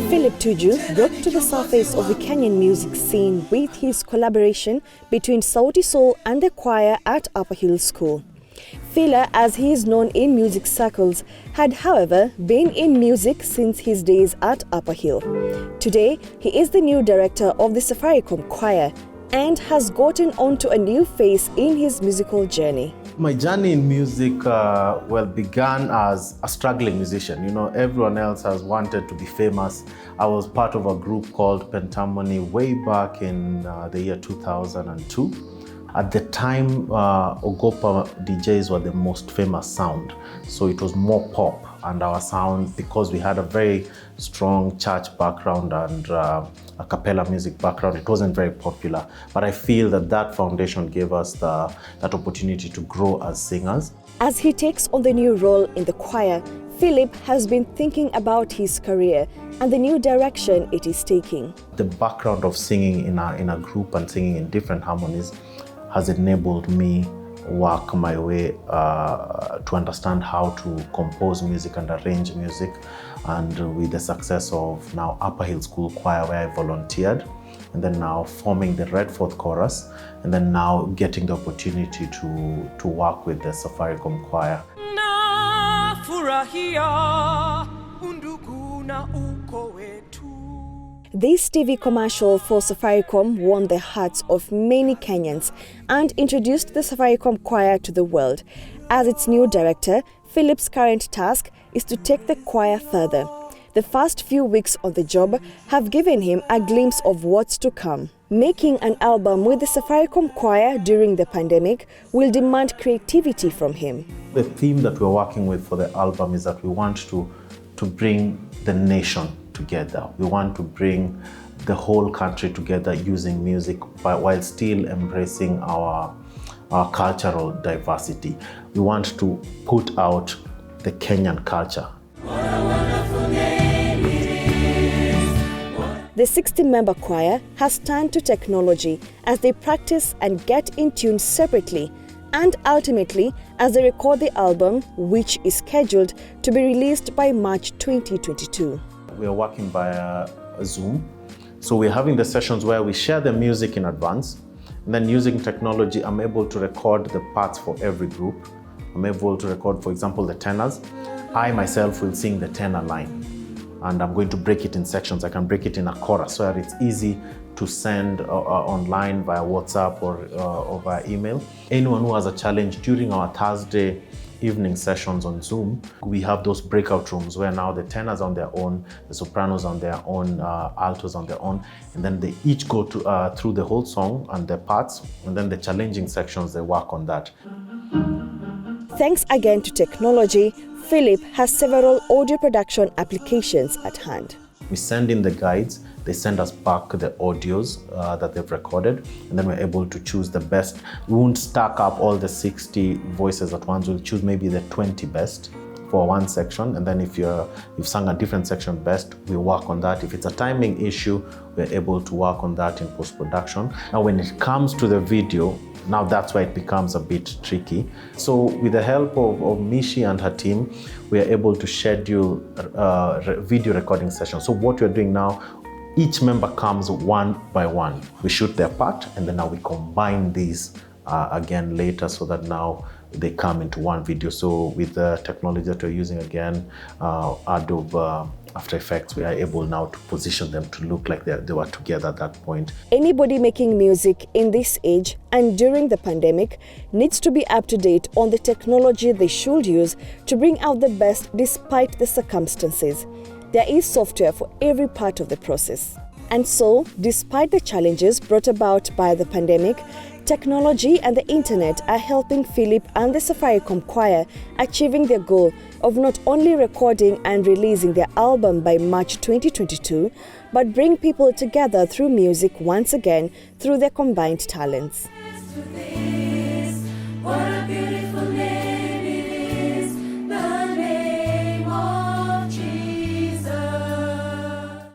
Philip Tuju brought to the surface of the Kenyan music scene with his collaboration between Sauti Sol and the choir at Upper Hill School. Phila, as he is known in music circles, had however been in music since his days at Upper Hill. Today, he is the new director of the Safaricom Choir and has gotten onto a new phase in his musical journey. My journey in music began as a struggling musician. You know, everyone else has wanted to be famous. I was part of a group called Pentamony way back in the year 2002. At the time, Ogopa DJs were the most famous sound. So it was more pop, and our sound, because we had a very strong church background and a cappella music background, it wasn't very popular. But I feel that foundation gave us that opportunity to grow as singers. As he takes on the new role in the choir, Philip has been thinking about his career and the new direction it is taking. The background of singing in a group and singing in different harmonies has enabled me work my way to understand how to compose music and arrange music. And with the success of now Upper Hill School Choir, where I volunteered, and then now forming the Redforth Chorus, and then now getting the opportunity to work with the Safaricom Choir. This TV commercial for Safaricom won the hearts of many Kenyans and introduced the Safaricom Choir to the world. As its new director, Philip's current task is to take the choir further. The first few weeks on the job have given him a glimpse of what's to come. Making an album with the Safaricom Choir during the pandemic will demand creativity from him. The theme that we're working with for the album is that we want to bring the nation together. We want to bring the whole country together using music while still embracing our cultural diversity. We want to put out the Kenyan culture. The 60-member choir has turned to technology as they practice and get in tune separately, and ultimately as they record the album, which is scheduled to be released by March 2022. We are working via Zoom. So we're having the sessions where we share the music in advance, and then using technology, I'm able to record the parts for every group. I'm able to record, for example, the tenors. I myself will sing the tenor line, and I'm going to break it in sections. I can break it in a chorus so that it's easy to send online via WhatsApp or via email. Anyone who has a challenge during our Thursday evening sessions on Zoom, we have those breakout rooms where now the tenors on their own, the sopranos on their own, altos on their own, and then they each go through the whole song and their parts, and then the challenging sections, they work on that. Thanks again to technology, Philip has several audio production applications at hand. We send in the guides, they send us back the audios that they've recorded, and then we're able to choose the best. We won't stack up all the 60 voices at once. We'll choose maybe the 20 best for one section, and then if you've sung a different section best, we work on that. If it's a timing issue, we're able to work on that in post-production. Now when it comes to the video, now that's where it becomes a bit tricky. So with the help of Mishi and her team, we are able to schedule video recording sessions. So what we're doing now, each member comes one by one. We shoot their part, and then now we combine these again later so that now they come into one video. So with the technology that we're using again, Adobe After Effects, we are able now to position them to look like they were together at that point. Anybody making music in this age and during the pandemic needs to be up to date on the technology they should use to bring out the best despite the circumstances. There is software for every part of the process. And so, despite the challenges brought about by the pandemic, technology and the internet are helping Philip and the Safaricom Choir achieving their goal of not only recording and releasing their album by March 2022, but bring people together through music once again through their combined talents.